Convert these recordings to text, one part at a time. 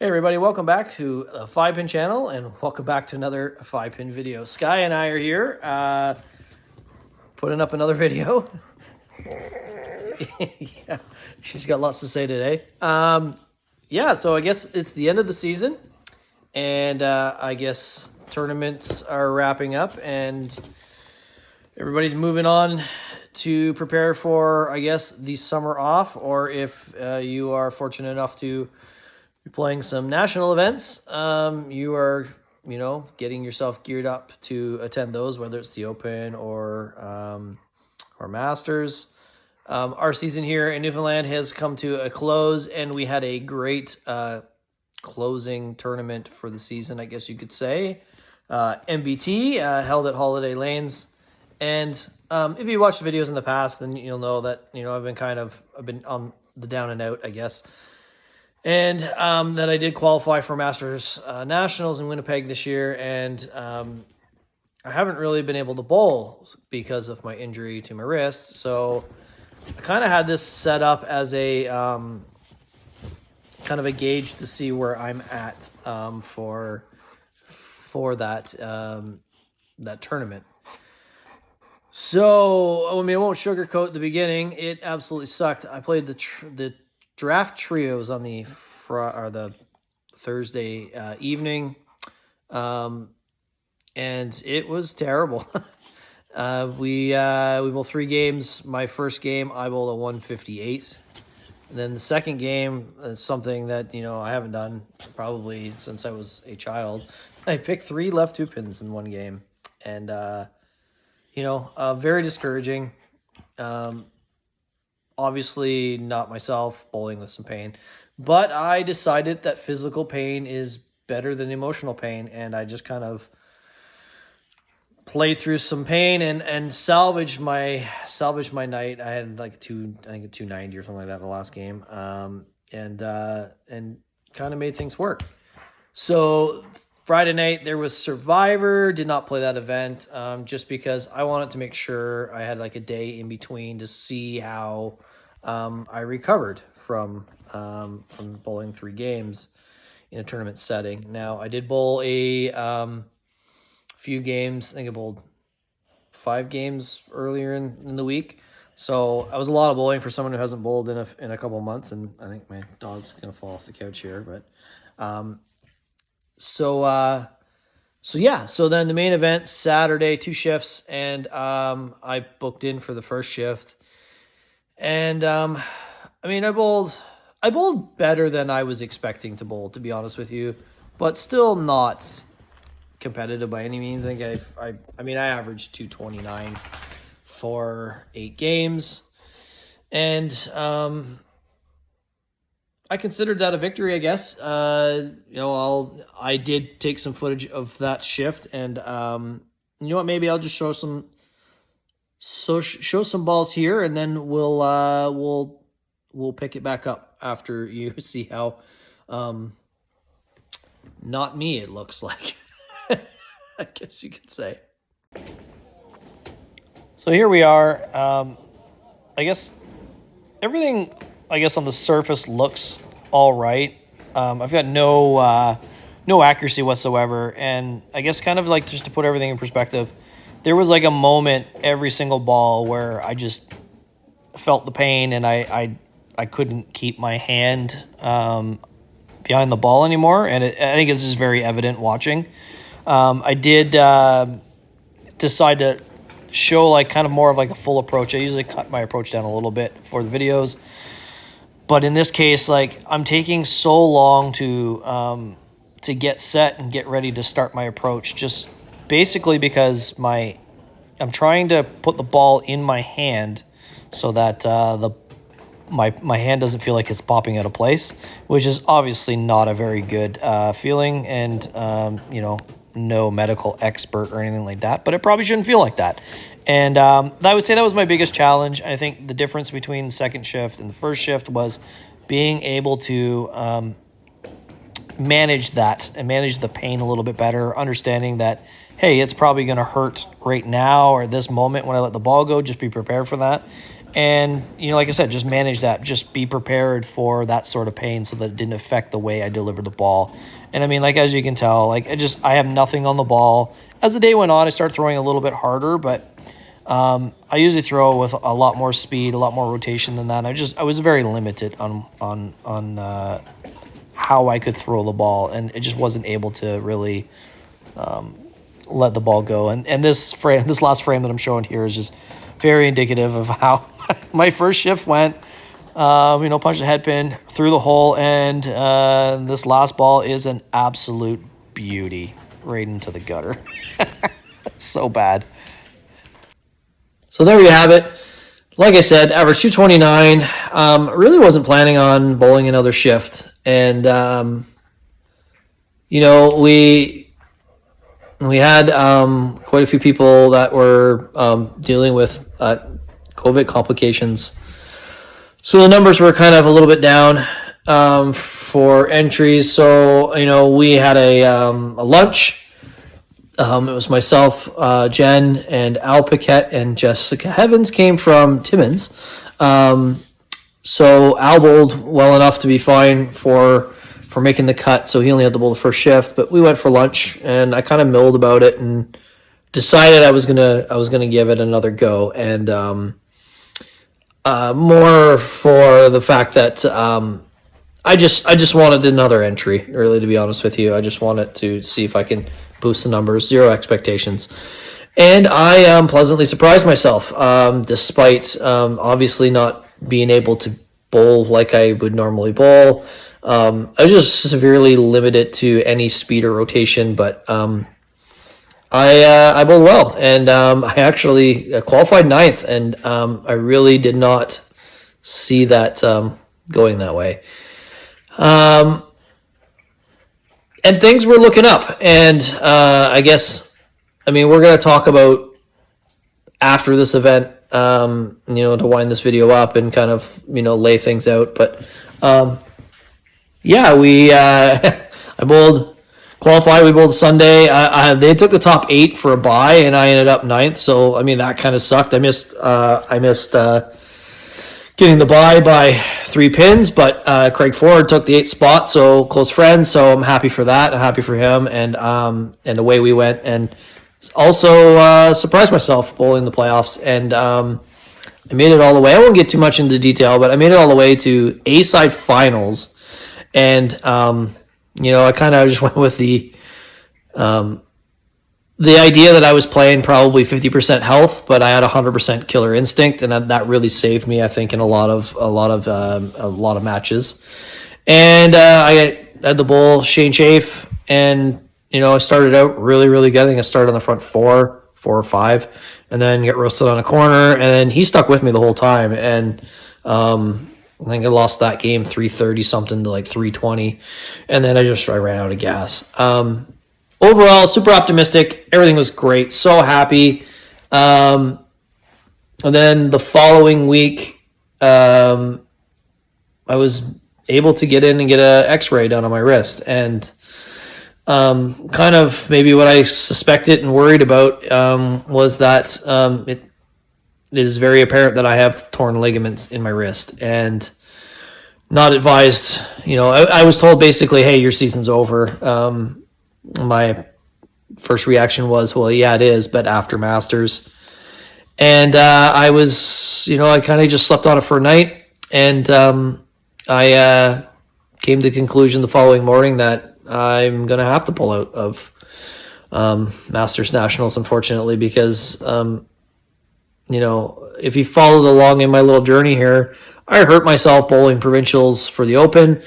Hey everybody, welcome back to the 5-Pin channel and welcome back to another 5-Pin video. Sky and I are here putting up another video. Yeah, she's got lots to say today. Yeah, so I guess it's the end of the season and I guess tournaments are wrapping up and everybody's moving on to prepare for, I guess, the summer off, or if you are fortunate enough to be playing some national events, you are, getting yourself geared up to attend those, whether it's the Open or Masters. Our season here in Newfoundland has come to a close, and we had a great closing tournament for the season, I guess you could say. NBT held at Holiday Lanes, and if you watched the videos in the past, then you'll know that I've been on the down and out, I guess. And that I did qualify for Masters Nationals in Winnipeg this year, and I haven't really been able to bowl because of my injury to my wrist. So I kind of had this set up as a kind of a gauge to see where I'm at for that that tournament. So I won't sugarcoat the beginning. It absolutely sucked. I played the draft trios on the Thursday evening, and it was terrible. We bowled 3 games. My first game, I bowled a 158. And then the second game is something that I haven't done probably since I was a child. I picked 3 left 2 pins in one game, and very discouraging. Obviously not myself, bowling with some pain, but I decided that physical pain is better than emotional pain, and I just kind of played through some pain and salvaged my night. I had like a 290 or something like that the last game, and kind of made things work. So Friday night there was Survivor. Did not play that event just because I wanted to make sure I had like a day in between to see how I recovered from bowling 3 games in a tournament setting. Now I did bowl a few games. I think I bowled 5 games earlier in the week. So I was a lot of bowling for someone who hasn't bowled in a couple of months, and I think my dog's gonna fall off the couch here, but. So then the main event Saturday, 2 shifts, and I booked in for the first shift, and I bowled better than I was expecting to bowl, to be honest with you, but still not competitive by any means. I think I averaged 229 for 8 games, and I considered that a victory, I guess. I did take some footage of that shift, and you know what? Maybe I'll just show some balls here, and then we'll pick it back up after you see how not me it looks like. I guess you could say. So here we are. I guess everything, on the surface looks all right. I've got no accuracy whatsoever, and I guess kind of like just to put everything in perspective, there was like a moment every single ball where I just felt the pain, and I couldn't keep my hand behind the ball anymore, and I think it's just very evident watching. I did decide to show like kind of more of like a full approach. I usually cut my approach down a little bit for the videos. But in this case, like, I'm taking so long to get set and get ready to start my approach, just basically because I'm trying to put the ball in my hand so that my hand doesn't feel like it's popping out of place, which is obviously not a very good feeling, and no medical expert or anything like that, but it probably shouldn't feel like that. And I would say that was my biggest challenge. I think the difference between the second shift and the first shift was being able to manage that and manage the pain a little bit better, understanding that, hey, it's probably going to hurt right now or this moment when I let the ball go. Just be prepared for that. And, like I said, just manage that. Just be prepared for that sort of pain so that it didn't affect the way I delivered the ball. And I mean, like, as you can tell, like, I have nothing on the ball. As the day went on, I started throwing a little bit harder, but I usually throw with a lot more speed, a lot more rotation than that. I was very limited on how I could throw the ball, and it just wasn't able to really let the ball go. And this last frame that I'm showing here is just very indicative of how my first shift went. Punch the head pin through the hole, and this last ball is an absolute beauty right into the gutter. So bad. So there you have it. Like I said, average 229. Really wasn't planning on bowling another shift. And, we had quite a few people that were dealing with COVID complications. So the numbers were kind of a little bit down for entries. So, we had a lunch. It was myself, Jen, and Al Paquette, and Jessica Heavens came from Timmins. So Al bowled well enough to be fine for making the cut. So he only had to bowl the first shift. But we went for lunch, and I kind of milled about it and decided I was gonna give it another go. And more for the fact that I just wanted another entry. Really, to be honest with you, I just wanted to see if I can boost the numbers. Zero expectations. And I pleasantly surprised myself, despite obviously not being able to bowl like I would normally bowl. I was just severely limited to any speed or rotation, but I bowled well, and I actually qualified ninth, and I really did not see that going that way. And things were looking up, and we're going to talk about after this event, to wind this video up and kind of, lay things out. But we I bowled qualified. We bowled Sunday. They took the top 8 for a bye, and I ended up ninth. So that kind of sucked. I missed getting the bye by 3 pins, but Craig Ford took the 8th spot, so close friend. So I'm happy for that. I'm happy for him, and away we went. And also surprised myself bowling the playoffs, and I made it all the way. I won't get too much into detail, but I made it all the way to A-side finals, and I kind of just went with the idea that I was playing probably 50% health, but I had 100% killer instinct, and that really saved me, I think, in a lot of matches. And I had the bowl Shane Chafe, and I started out really, really good. I think I started on the front 4 or 5, and then get roasted on a corner, and then he stuck with me the whole time. And I think I lost that game 330 something to like 320, and then I ran out of gas. Overall, super optimistic. Everything was great. So happy. And then the following week, I was able to get in and get an X-ray done on my wrist. And kind of maybe what I suspected and worried about was that it is very apparent that I have torn ligaments in my wrist. And not advised, I was told basically, hey, your season's over. My first reaction was, well, yeah, it is, but after Masters. And I was, I kind of just slept on it for a night, and I came to the conclusion the following morning that I'm going to have to pull out of Masters Nationals, unfortunately, because, if you followed along in my little journey here, I hurt myself bowling provincials for the Open.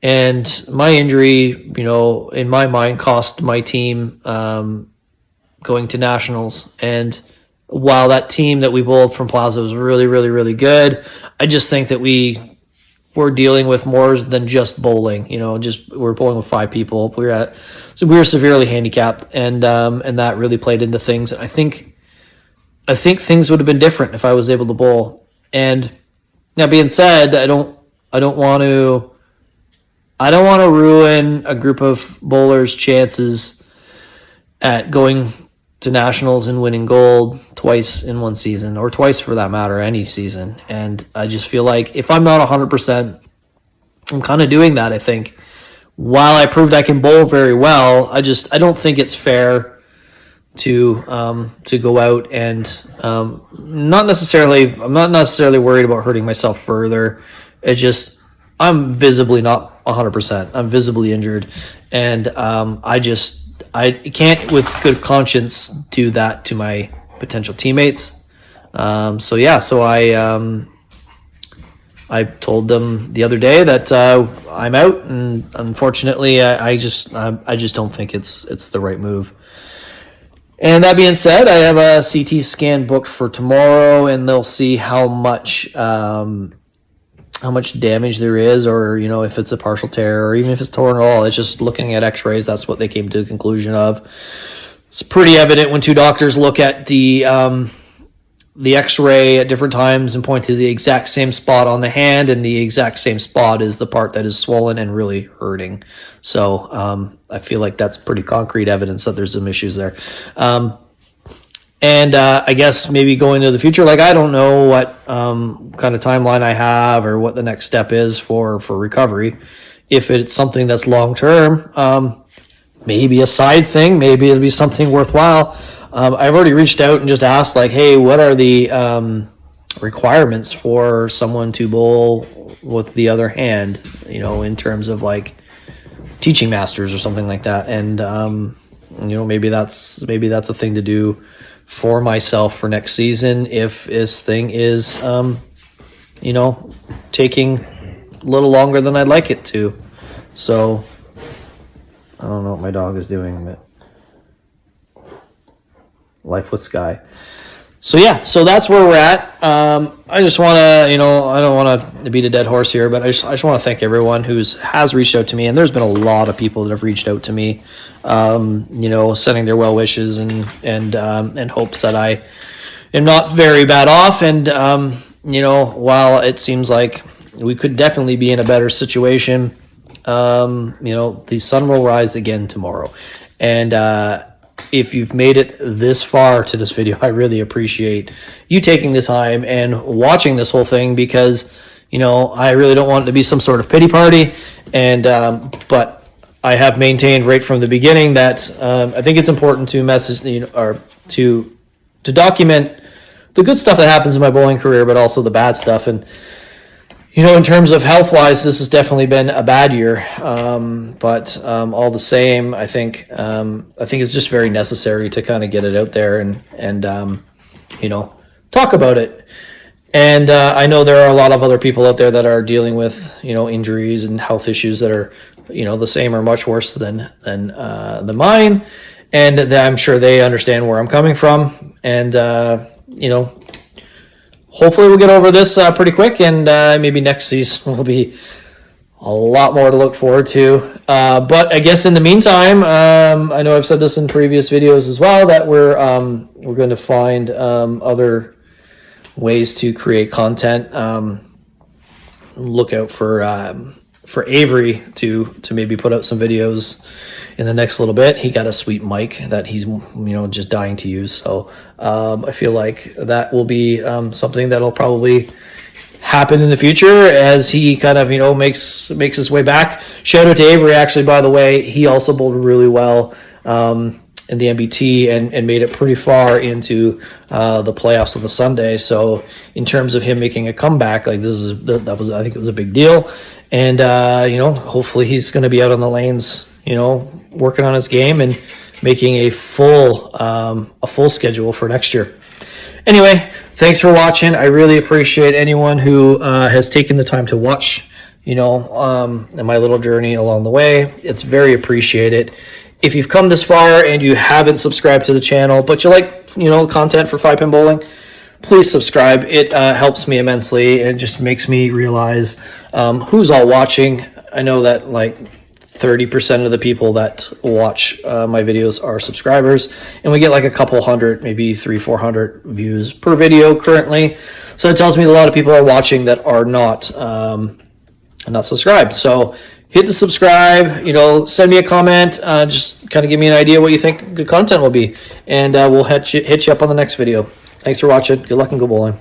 And my injury, in my mind, cost my team going to nationals. And while that team that we bowled from Plaza was really, really, really good, I just think that we were dealing with more than just bowling. We're bowling with 5 people. We were severely handicapped, and that really played into things. I think things would have been different if I was able to bowl. And that being said, I don't want to ruin a group of bowlers' chances at going to nationals and winning gold twice in one season, or twice for that matter, any season. And I just feel like if I'm not 100%, I'm kind of doing that, I think. While I proved I can bowl very well, I don't think it's fair to go out and I'm not necessarily worried about hurting myself further. It's just I'm visibly not 100%. I'm visibly injured, and I can't with good conscience do that to my potential teammates. I told them the other day that I'm out, and unfortunately, I just don't think it's the right move. And that being said, I have a CT scan booked for tomorrow, and they'll see how much damage there is, or if it's a partial tear, or even if it's torn at all. It's just looking at X-rays. That's what they came to the conclusion of. It's pretty evident when two doctors look at the X-ray at different times and point to the exact same spot on the hand, and the exact same spot is the part that is swollen and really hurting. So I feel like that's pretty concrete evidence that there's some issues there. I guess maybe going into the future, like I don't know what kind of timeline I have or what the next step is for recovery. If it's something that's long term, maybe a side thing, maybe it'll be something worthwhile. I've already reached out and just asked, like, hey, what are the requirements for someone to bowl with the other hand, in terms of like teaching masters or something like that. And maybe that's a thing to do for myself for next season if this thing is taking a little longer than I'd like it to. So I don't know what my dog is doing, but life with Sky. So that's where we're at. I just want to, I don't want to beat a dead horse here, but I just want to thank everyone who has reached out to me, and there's been a lot of people that have reached out to me, sending their well wishes and hopes that I am not very bad off. And while it seems like we could definitely be in a better situation, the sun will rise again tomorrow, and if you've made it this far to this video, I really appreciate you taking the time and watching this whole thing, because, I really don't want it to be some sort of pity party. And, but I have maintained right from the beginning that I think it's important to or to document the good stuff that happens in my bowling career, but also the bad stuff. And, in terms of health-wise, this has definitely been a bad year. But all the same, I think it's just very necessary to kind of get it out there and talk about it. And I know there are a lot of other people out there that are dealing with injuries and health issues that are the same or much worse than mine, and I'm sure they understand where I'm coming from. And hopefully we'll get over this pretty quick, and maybe next season will be a lot more to look forward to. But I guess in the meantime, I know I've said this in previous videos as well, that we're going to find other ways to create content. Look out for Avery to maybe put out some videos in the next little bit. He got a sweet mic that he's just dying to use, so I feel like that will be something that'll probably happen in the future as he kind of makes his way back. Shout out to Avery, actually, by the way. He also bowled really well in the NBT and made it pretty far into the playoffs on the Sunday. So in terms of him making a comeback, like I think it was a big deal. And hopefully he's going to be out on the lanes, working on his game and making a full schedule for next year. Anyway, thanks for watching. I really appreciate anyone who has taken the time to watch, my little journey along the way. It's very appreciated. If you've come this far and you haven't subscribed to the channel, but you like, content for 5-pin bowling, please subscribe. It helps me immensely. It just makes me realize who's all watching. I know that like 30% of the people that watch my videos are subscribers, and we get like a couple hundred, maybe 300-400 views per video currently. So it tells me a lot of people are watching that are not subscribed. So hit the subscribe, send me a comment, just kind of give me an idea what you think good content will be, and we'll hit you up on the next video. Thanks for watching. Good luck and good bowling.